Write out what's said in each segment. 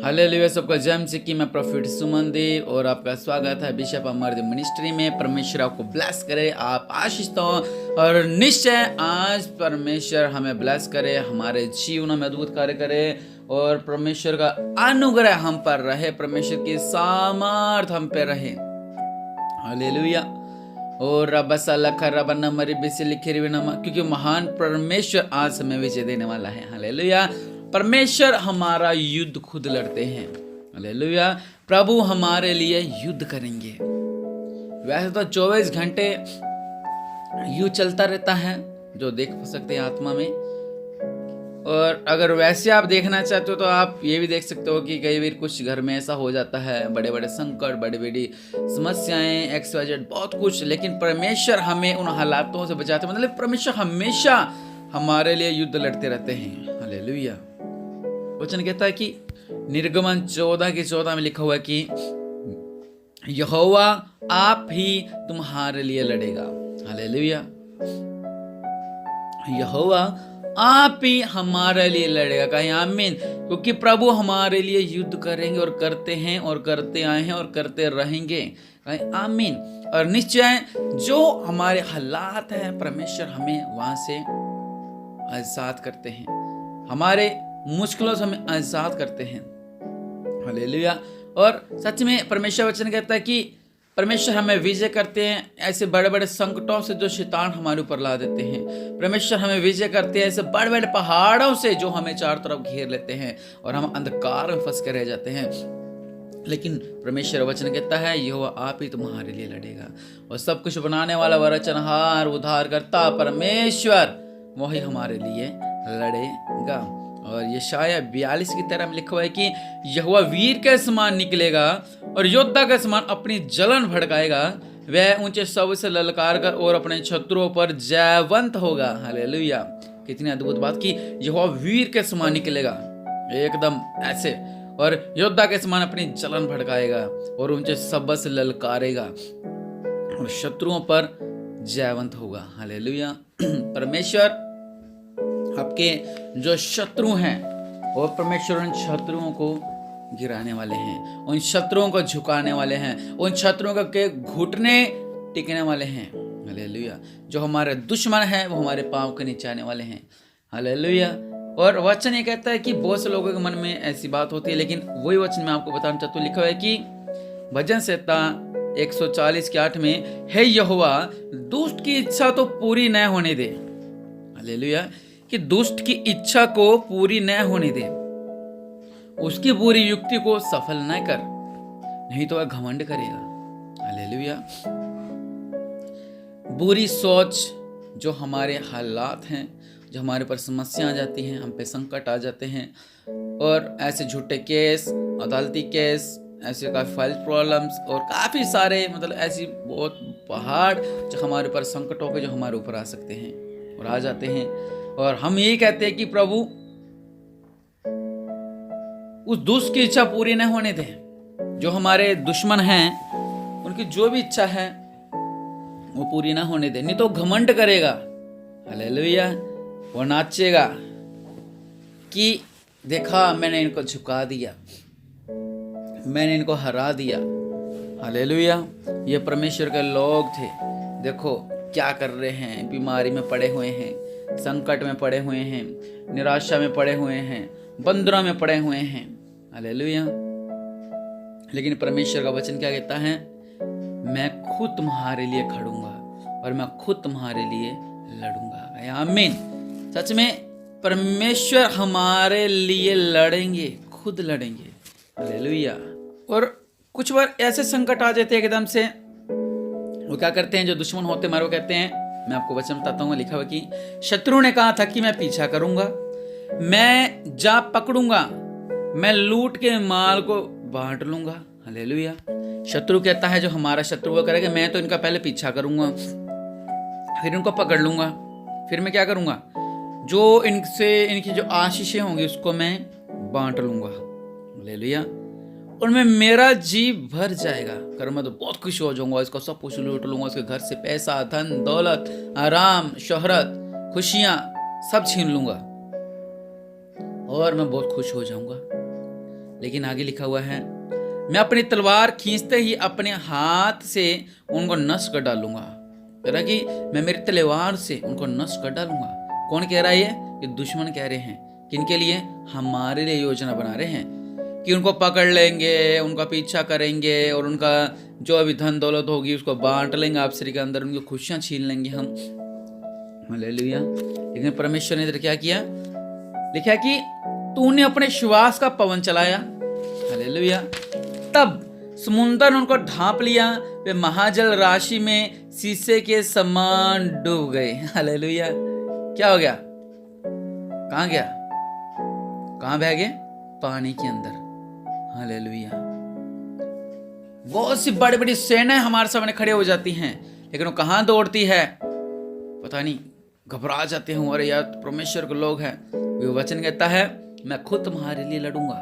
Hallelujah. सबका जय मसीह की। मैं प्रॉफिट सुमन देव और आपका स्वागत है बिशप अमरदीप मिनिस्ट्री में। परमेश्वर आपको ब्लेस करे, आप आशीषित हो और निश्चय आज परमेश्वर हमें ब्लेस करे, हमारे जीवन में अद्भुत कार्य करे और परमेश्वर का अनुग्रह हम पर रहे, परमेश्वर की सामर्थ हम पे रहे। हालेलुया। और क्योंकि महान परमेश्वर आज हमें विजय देने वाला है। हालेलुया। परमेश्वर हमारा युद्ध खुद लड़ते हैं। हालेलुया। प्रभु हमारे लिए युद्ध करेंगे। वैसे तो 24 घंटे युद्ध चलता रहता है, जो देख सकते हैं आत्मा में। और अगर वैसे आप देखना चाहते हो तो आप ये भी देख सकते हो कि कई बार कुछ घर में ऐसा हो जाता है, बड़े बड़े संकट, बड़ी बड़ी समस्याएं, XYZ बहुत कुछ, लेकिन परमेश्वर हमें उन हालातों से बचाते हैं। मतलब परमेश्वर हमेशा हमारे लिए युद्ध लड़ते रहते हैं। हालेलुया। वचन कहता है कि निर्गमन 14:14 में लिखा हुआ है कि यहोवा आप ही तुम्हारे लिए लड़ेगा। हालेलुया। यहोवा आप ही हमारे लिए लड़ेगा। कहीं आमीन। क्योंकि प्रभु हमारे लिए युद्ध करेंगे और करते हैं और करते आए हैं और करते रहेंगे। कहीं आमीन। और निश्चय जो हमारे हालात हैं, परमेश्वर हमें वहां से आजाद करते हैं, हमारे मुश्किलों से हमें आजाद करते हैं। हालेलुया। और सच में परमेश्वर वचन कहता है कि परमेश्वर हमें विजय करते हैं ऐसे बड़े बड़े संकटों से जो शैतान हमारे ऊपर ला देते हैं। परमेश्वर हमें विजय करते हैं ऐसे बड़े बड़े पहाड़ों से जो हमें चारों तरफ घेर लेते हैं और हम अंधकार में फंस कर रह जाते हैं। लेकिन परमेश्वर वचन कहता है यहोवा आप ही तुम्हारे लिए लड़ेगा। और सब कुछ बनाने वाला वरचनहार उद्धार करता परमेश्वर वही हमारे लिए लड़ेगा। और यशायाह 42 की तरह में लिखा हुआ है कि यहोवा वीर के समान निकलेगा और योद्धा के समान अपनी जलन भड़काएगा। वह ऊंचे शब्द से ललकार कर और अपने शत्रुओं पर जयवंत होगा। हालेलुया। कितनी अद्भुत बात कि यहोवा वीर के समान निकलेगा एकदम ऐसे, और योद्धा के समान अपनी जलन भड़काएगा और ऊंचे शब्द से ललकारेगा और शत्रुओं पर जयवंत होगा। हालेलुया। परमेश्वर आपके जो शत्रु हैं और परमेश्वर उन शत्रुओं को गिराने वाले हैं, उन शत्रुओं को झुकाने वाले हैं, उन शत्रुओं के घुटने टिकने वाले हैं। हालेलुया। जो हमारे दुश्मन हैं वो हमारे पांव के नीचे आने वाले हैं। हालेलुया। और वचन ये कहता है कि बहुत से लोगों के मन में ऐसी बात होती है, लेकिन वही वचन मैं आपको बताना चाहता हूँ। लिखा हुआ है कि भजन संहिता 140:8 में, हे यहोवा दुष्ट की इच्छा तो पूरी न होने दे। हालेलुया। कि दुष्ट की इच्छा को पूरी न होने दे, उसकी पूरी युक्ति को सफल न कर, नहीं तो वह घमंड करेगा। हालेलुया। बुरी सोच, जो हमारे हालात हैं, जो हमारे पर समस्या आ जाती हैं, हम पे संकट आ जाते हैं और ऐसे झूठे केस, अदालती केस, ऐसे काफ़ी फाइल प्रॉब्लम्स और काफ़ी सारे मतलब ऐसी बहुत पहाड़ जो हमारे ऊपर संकटों के जो हमारे ऊपर आ सकते हैं और आ जाते हैं। और हम यही कहते हैं कि प्रभु उस दुष्ट की इच्छा पूरी न होने दें। जो हमारे दुश्मन हैं उनकी जो भी इच्छा है वो पूरी ना होने दें, नहीं तो घमंड करेगा। हालेलुया। वो नाचेगा कि देखा मैंने इनको झुका दिया, मैंने इनको हरा दिया। हालेलुया। ये परमेश्वर के लोग थे, देखो क्या कर रहे हैं, बीमारी में पड़े हुए हैं, संकट में पड़े हुए हैं, निराशा में पड़े हुए हैं, बंदरों में पड़े हुए हैं। हालेलुया। लेकिन परमेश्वर का वचन क्या कहता है? मैं खुद तुम्हारे लिए खड़ूंगा और मैं खुद तुम्हारे लिए लड़ूंगा। आमीन। सच में परमेश्वर हमारे लिए लड़ेंगे, खुद लड़ेंगे। हालेलुया। और कुछ बार ऐसे संकट आ जाते हैं एकदम से, वो क्या करते हैं, जो दुश्मन होते हमारे, वो कहते हैं, मैं आपको वचन बताता हूँ। लिखा हुआ कि शत्रु ने कहा था कि मैं पीछा करूंगा, मैं जा पकड़ूंगा, मैं लूट के माल को बांट लूंगा। हालेलुया। शत्रु कहता है, जो हमारा शत्रु वो करेगा, मैं तो इनका पहले पीछा करूंगा, फिर इनको पकड़ लूंगा, फिर मैं क्या करूंगा, जो इनसे इनकी जो आशीषें होंगी उसको मैं बांट लूंगा। हालेलुया। उनमें मेरा जी भर जाएगा, कर मैं तो बहुत खुश हो जाऊंगा, इसका सब कुछ लूट लूंगा, उसके घर से पैसा, धन, दौलत, आराम, शोहरत, खुशियां सब छीन लूंगा और मैं बहुत खुश हो जाऊंगा। लेकिन आगे लिखा हुआ है, मैं अपनी तलवार खींचते ही अपने हाथ से उनको नष्ट कर डालूंगा। कह रहा कि मैं मेरी तलवार से उनको नष्ट कर डालूंगा। कौन कह रहा है ये दुश्मन कह रहे हैं। किनके लिए? हमारे लिए योजना बना रहे हैं कि उनको पकड़ लेंगे, उनका पीछा करेंगे और उनका जो अभी धन दौलत होगी उसको बांट लेंगे आपसरी के अंदर, उनकी खुशियां छीन लेंगे हम। हालेलुया। लेकिन परमेश्वर ने इधर क्या किया? लिखा कि तूने अपने श्वास का पवन चलाया। हालेलुया। तब समुंदर ने उनको ढांप लिया, वे महाजल राशि में शीशे के समान डूब गए। हालेलुया। क्या हो गया? कहां गया? कहां बह गए? पानी के अंदर। हालेलुया। बहुत सी बड़ी बड़ी सेनाएं हमारे सामने खड़े हो जाती हैं, लेकिन वो कहां दौड़ती है पता नहीं, घबरा जाते हैं। अरे यार परमेश्वर के लोग हैं। वो वचन कहता है मैं खुद तुम्हारे लिए लड़ूंगा।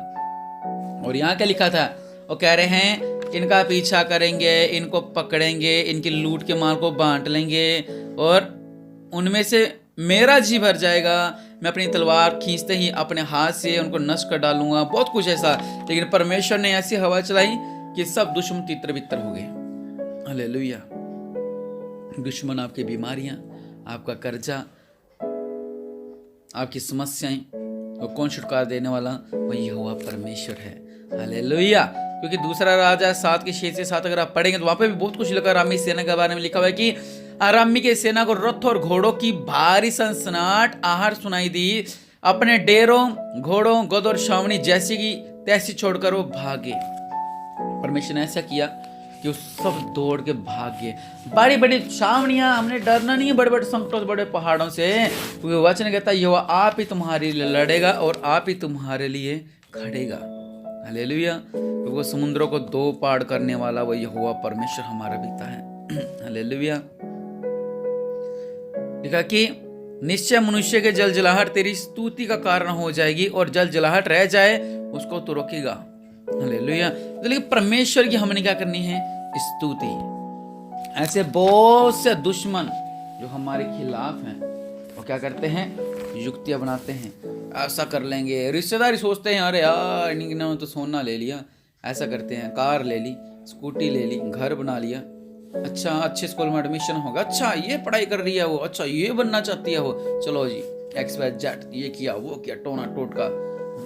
और यहाँ क्या लिखा था? वो कह रहे हैं इनका पीछा करेंगे, इनको पकड़ेंगे, इनकी लूट के माल को बांट लेंगे और उनमें से मेरा जी भर जाएगा। मैं अपनी तलवार खींचते ही अपने हाथ से उनको नष्ट कर डालूंगा। बहुत कुछ ऐसा। लेकिन परमेश्वर ने ऐसी हवा चलाई कि सब दुश्मन तितर बितर हो गए। हालेलुया। दुश्मन आपकी बीमारियां, आपका कर्जा, आपकी समस्याएं, वो कौन छुटकारा देने वाला? वही यहोवा परमेश्वर है। हालेलुया। क्योंकि दूसरा राजा 7:6-7 अगर आप पढ़ेंगे तो वहां पे भी बहुत कुछ लिखा। अरामी सेना के बारे में लिखा हुआ है कि अरामी के सेना को रथ और घोड़ों की भारी सनसनाहट आहार सुनाई दी। अपने डेरों, घोड़ों, गद और छावनी जैसी की तैसी छोड़कर वो भागे। परमेश्वर ने ऐसा किया कि वो सब दौड़ के भाग गए। बड़ी बड़ी छावनियां, हमने डरना नहीं है बड़े बड़े संकटों से, बड़े पहाड़ों से। क्योंकि वचन कहता है यहोवा आप ही तुम्हारे लिए लड़ेगा और आप ही तुम्हारे लिए खड़ेगा। हालेलुया। क्योंकि वो समुद्रों को दो पार करने वाला वो यहोवा परमेश्वर हमारा पिता है। हालेलुया। लिखा कि निश्चय मनुष्य के जलजलाहट तेरी स्तुति का कारण हो जाएगी और जलजलाहट रह जाए उसको तो रोकेगा। हालेलुया। तो लेकिन परमेश्वर की हमने क्या करनी है? स्तुति। ऐसे बहुत से दुश्मन जो हमारे खिलाफ हैं वो क्या करते हैं? युक्तियां बनाते हैं। ऐसा कर लेंगे। रिश्तेदारी सोचते हैं अरे यार इन्होंने तो सोना ले लिया, ऐसा करते हैं, कार ले ली, स्कूटी ले ली, घर बना लिया, अच्छा अच्छे स्कूल में एडमिशन होगा, अच्छा ये पढ़ाई कर रही है वो, अच्छा ये बनना चाहती है वो, चलो जी XYZ ये किया वो किया, टोना टोटका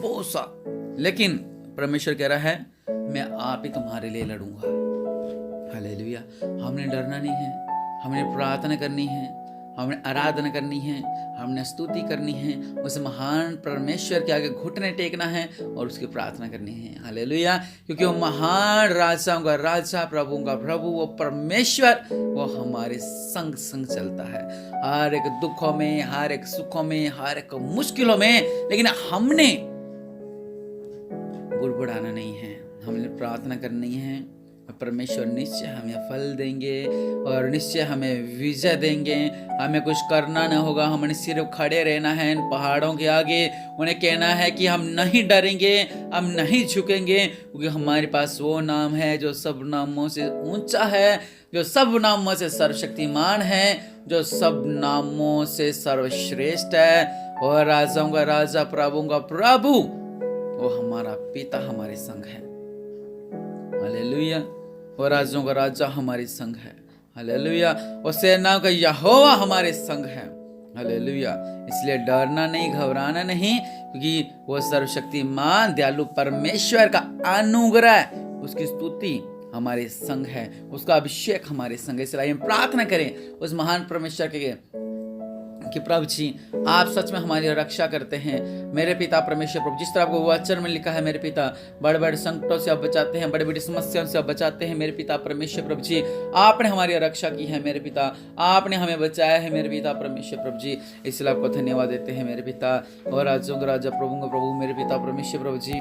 बहुत सा। लेकिन परमेश्वर कह रहा है मैं आप ही तुम्हारे लिए लड़ूंगा। हालेलुया। हमने डरना नहीं है, हमने प्रार्थना करनी है, हमने आराधना करनी है, हमने स्तुति करनी है, उस महान परमेश्वर के आगे घुटने टेकना है और उसकी प्रार्थना करनी है। हालेलुया। क्योंकि वो महान राजाओं का राजा, प्रभुओं का प्रभु, वो परमेश्वर वो हमारे संग संग चलता है हर एक दुखों में, हर एक सुखों में, हर एक मुश्किलों में। लेकिन हमने बुड़बुड़ाना नहीं है, हमने प्रार्थना करनी है। परमेश्वर निश्चय हमें फल देंगे और निश्चय हमें विजय देंगे। हमें कुछ करना न होगा, हमने सिर्फ खड़े रहना है इन पहाड़ों के आगे। उन्हें कहना है कि हम नहीं डरेंगे, हम नहीं झुकेंगे, क्योंकि हमारे पास वो नाम है जो सब नामों से ऊंचा है, जो सब नामों से सर्वशक्तिमान है, जो सब नामों से सर्वश्रेष्ठ है। और राजाओं का राजा, प्रभुओं का प्रभु, वो हमारा पिता हमारे संग है। हालेलुया। और राजाओं का राजा हमारे संग है। हालेलुया। और सेनाओं का यहोवा हमारे संग है। हालेलुया। इसलिए डरना नहीं, घबराना नहीं, क्योंकि वो सर्वशक्तिमान दयालु परमेश्वर का अनुग्रह, उसकी स्तुति हमारे संग है, उसका अभिषेक हमारे संग है। इसलिए हम प्रार्थना करें उस महान परमेश्वर के कि प्रभु जी आप सच में हमारी रक्षा करते हैं। मेरे पिता परमेश्वर प्रभु, जिस तरह आपको वचन में लिखा है मेरे पिता बड़े बड़े संकटों से आप बचाते हैं, बड़ी बड़ी समस्याओं से आप बचाते हैं। मेरे पिता परमेश्वर प्रभु जी आपने हमारी रक्षा की है मेरे पिता, आपने हमें बचाया है मेरे पिता परमेश्वर प्रभु जी। इसलिए आपको धन्यवाद देते हैं मेरे पिता। और राजों का राजा, प्रभु का प्रभु, मेरे पिता परमेश्वर प्रभु जी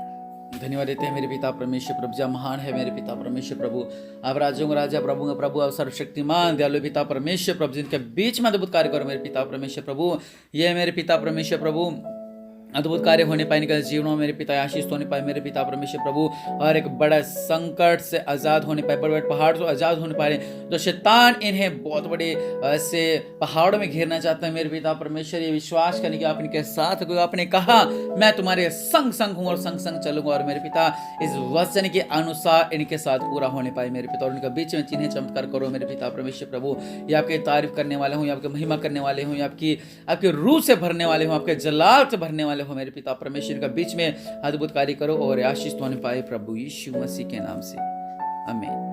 धन्यवाद देते हैं मेरे पिता परमेश्वर प्रभु जी। महान है मेरे पिता परमेश्वर प्रभु, आप राजों का राजा, प्रभु का प्रभु, आप सर्वशक्तिमान दयालु पिता परमेश्वर प्रभु, जिनके बीच में अद्भुत कार्य करो मेरे पिता परमेश्वर प्रभु। ये मेरे पिता परमेश्वर प्रभु अद्भुत कार्य होने पाए इनके जीवनों में मेरे पिता, आशीष होने पाए मेरे पिता परमेश्वर प्रभु, और एक बड़ा संकट से आज़ाद होने पाए, बड़े बड़े पहाड़ से आज़ाद होने पाए। जो शैतान इन्हें बहुत बड़े ऐसे पहाड़ों में घेरना चाहता है मेरे पिता परमेश्वर, ये विश्वास करने की आप इनके साथ, क्योंकि आपने कहा मैं तुम्हारे संग संग हूँ और संग संग चलूंगा, और मेरे पिता इस वचन के अनुसार इनके साथ पूरा होने पाए मेरे पिता, और उनके बीच में चिन्ह चमत्कार करो मेरे पिता परमेश्वर प्रभु। ये आपकी तारीफ करने वाले हूँ, आपकी महिमा करने वाले हूँ, आपकी रूह से भरने वाले हूँ, आपके जलाल से भरने वाले हो मेरे पिता परमेश्वर का बीच में अद्भुत कार्य करो और आशीष होने पाए प्रभु यीशु मसीह के नाम से, आमीन।